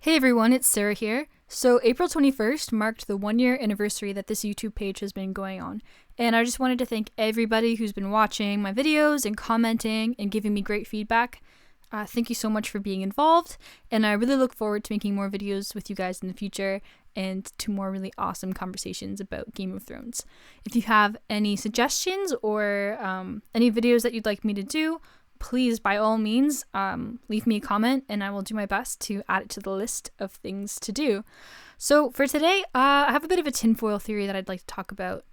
Hey everyone, it's Sarah here. So April 21st marked the 1 year anniversary that this YouTube page has been going on. And I just wanted to thank everybody who's been watching my videos and commenting and giving me great feedback. Thank you so much for being involved. And I really look forward to making more videos with you guys in the future and to more really awesome conversations about Game of Thrones. If you have any suggestions or any videos that you'd like me to do, please, by all means, leave me a comment and I will do my best to add it to the list of things to do. So for today, I have a bit of a tinfoil theory that I'd like to talk about.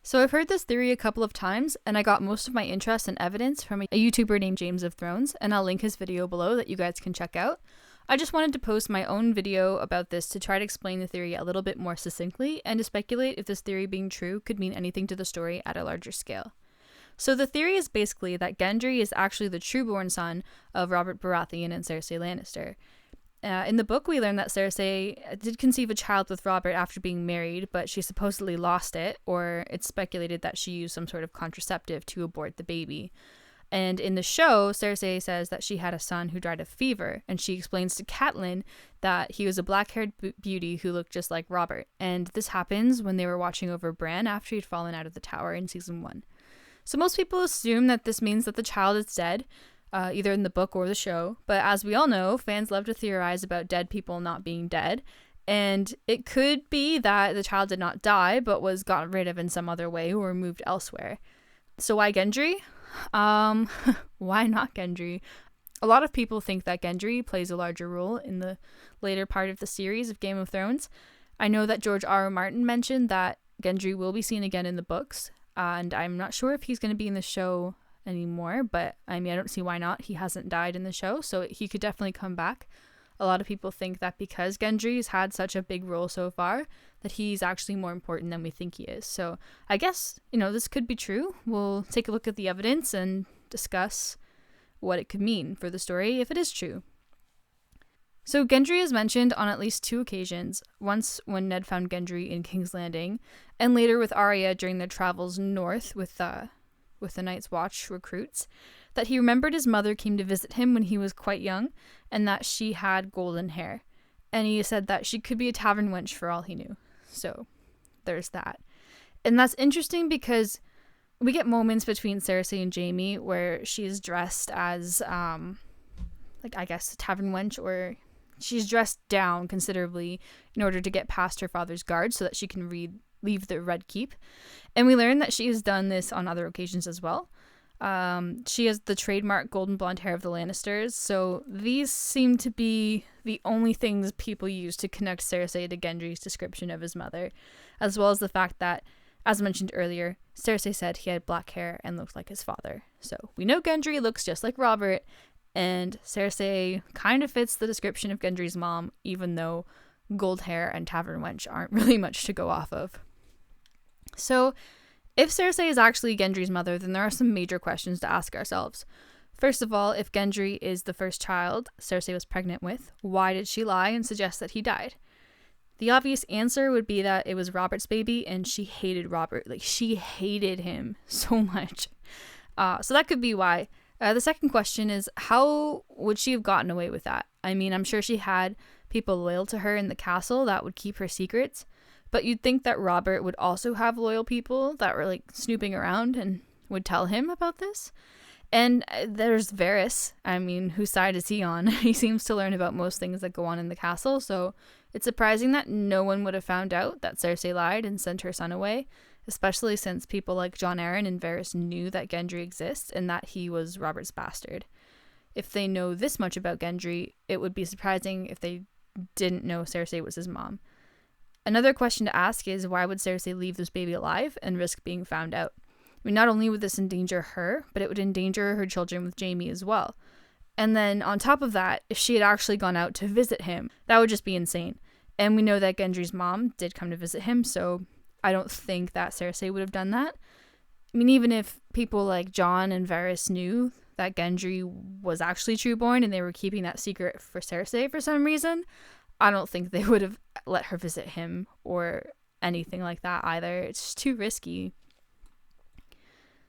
So I've heard this theory a couple of times, and I got most of my interest and evidence from a YouTuber named James of Thrones, and I'll link his video below that you guys can check out. I just wanted to post my own video about this to try to explain the theory a little bit more succinctly and to speculate if this theory being true could mean anything to the story at a larger scale. So the theory is basically that Gendry is actually the true-born son of Robert Baratheon and Cersei Lannister. In the book, we learn that Cersei did conceive a child with Robert after being married, but she supposedly lost it, or it's speculated that she used some sort of contraceptive to abort the baby. And in the show, Cersei says that she had a son who died of fever, and she explains to Catelyn that he was a black-haired beauty who looked just like Robert. And this happens when they were watching over Bran after he'd fallen out of the tower in season 1. So most people assume that this means that the child is dead, either in the book or the show. But as we all know, fans love to theorize about dead people not being dead. And it could be that the child did not die, but was gotten rid of in some other way or moved elsewhere. So why Gendry? Why not Gendry? A lot of people think that Gendry plays a larger role in the later part of the series of Game of Thrones. I know that George R. R. Martin mentioned that Gendry will be seen again in the books. And I'm not sure if he's going to be in the show anymore, but I mean, I don't see why not. He hasn't died in the show, so he could definitely come back. A lot of people think that because Gendry's had such a big role so far, that he's actually more important than we think he is. So I guess, this could be true. We'll take a look at the evidence and discuss what it could mean for the story if it is true. So Gendry is mentioned on at least 2 occasions, once when Ned found Gendry in King's Landing, and later with Arya during their travels north with the Night's Watch recruits, that he remembered his mother came to visit him when he was quite young, and that she had golden hair. And he said that she could be a tavern wench for all he knew. So there's that. And that's interesting because we get moments between Cersei and Jaime where she's dressed as, I guess, a tavern wench, or she's dressed down considerably in order to get past her father's guard so that she can leave the Red Keep. And we learn that she has done this on other occasions as well. She has the trademark golden blonde hair of the Lannisters, so these seem to be the only things people use to connect Cersei to Gendry's description of his mother, as well as the fact that, as mentioned earlier, Cersei said he had black hair and looked like his father. So we know Gendry looks just like Robert, and Cersei kind of fits the description of Gendry's mom, even though gold hair and tavern wench aren't really much to go off of. So, if Cersei is actually Gendry's mother, then there are some major questions to ask ourselves. First of all, if Gendry is the first child Cersei was pregnant with, why did she lie and suggest that he died? The obvious answer would be that it was Robert's baby and she hated Robert. She hated him so much. So that could be why. The second question is, how would she have gotten away with that? I mean, I'm sure she had people loyal to her in the castle that would keep her secrets, but you'd think that Robert would also have loyal people that were snooping around and would tell him about this. And there's Varys. I mean, whose side is he on? He seems to learn about most things that go on in the castle, so it's surprising that no one would have found out that Cersei lied and sent her son away, especially since people like Jon Arryn and Varys knew that Gendry exists and that he was Robert's bastard. If they know this much about Gendry, it would be surprising if they didn't know Cersei was his mom. Another question to ask is, why would Cersei leave this baby alive and risk being found out? I mean, not only would this endanger her, but it would endanger her children with Jaime as well. And then on top of that, if she had actually gone out to visit him, that would just be insane. And we know that Gendry's mom did come to visit him, so I don't think that Cersei would have done that. I mean, even if people like Jon and Varys knew that Gendry was actually trueborn and they were keeping that secret for Cersei for some reason, I don't think they would have let her visit him or anything like that either. It's just too risky.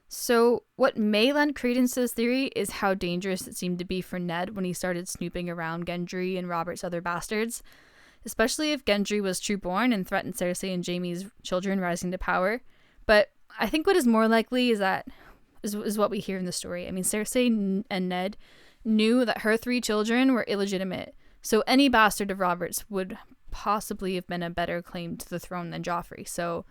So, what may lend credence to this theory is how dangerous it seemed to be for Ned when he started snooping around Gendry and Robert's other bastards, especially if Gendry was true-born and threatened Cersei and Jaime's children rising to power. But I think what is more likely is what we hear in the story. I mean, Cersei and Ned knew that her 3 children were illegitimate, so any bastard of Robert's would possibly have been a better claim to the throne than Joffrey. So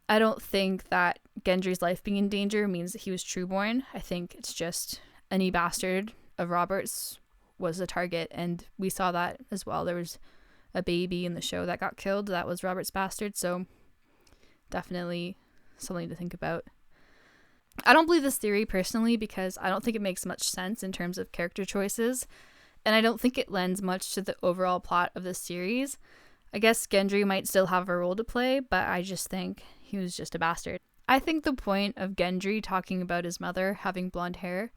I don't think that Gendry's life being in danger means that he was trueborn. I think it's just any bastard of Robert's was a target, and we saw that as well. There was a baby in the show that got killed that was Robert's bastard, so definitely something to think about. I don't believe this theory personally because I don't think it makes much sense in terms of character choices, and I don't think it lends much to the overall plot of the series. I guess Gendry might still have a role to play, but I just think he was just a bastard. I think the point of Gendry talking about his mother having blonde hair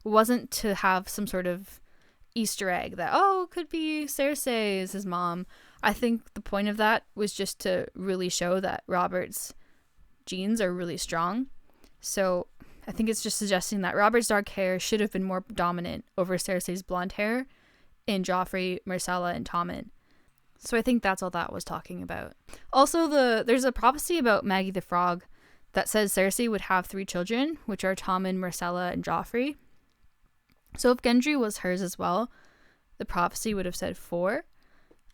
wasn't to have some sort of Easter egg that, oh, it could be Cersei is his mom. I think the point of that was just to really show that Robert's genes are really strong. So I think it's just suggesting that Robert's dark hair should have been more dominant over Cersei's blonde hair in Joffrey, Myrcella, and Tommen. So I think that's all that was talking about. Also, there's a prophecy about Maggy the Frog that says Cersei would have 3 children, which are Tommen, Myrcella, and Joffrey. So if Gendry was hers as well, the prophecy would have said 4.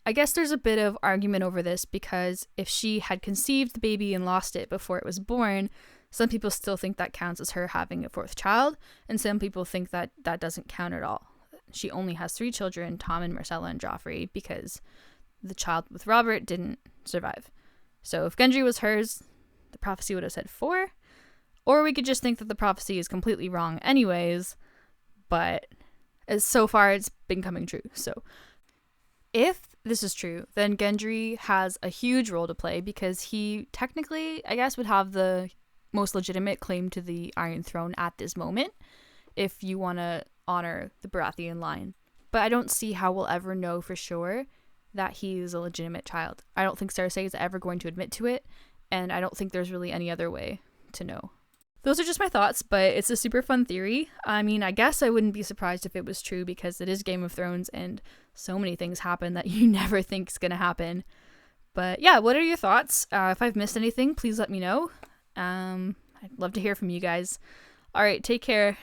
I guess there's a bit of argument over this because if she had conceived the baby and lost it before it was born, some people still think that counts as her having a 4th child, and some people think that that doesn't count at all. She only has 3 children, Tommen, Myrcella, and Joffrey, because the child with Robert didn't survive. So if Gendry was hers, the prophecy would have said 4. Or we could just think that the prophecy is completely wrong anyways, but as so far it's been coming true. So if this is true, then Gendry has a huge role to play because he technically, I guess, would have the most legitimate claim to the Iron Throne at this moment if you want to honor the Baratheon line. But I don't see how we'll ever know for sure that he's a legitimate child. I don't think Cersei is ever going to admit to it, and I don't think there's really any other way to know. Those are just my thoughts, but it's a super fun theory. I mean, I guess I wouldn't be surprised if it was true because it is Game of Thrones and so many things happen that you never think is going to happen. But yeah, what are your thoughts? If I've missed anything, please let me know. I'd love to hear from you guys. All right, take care.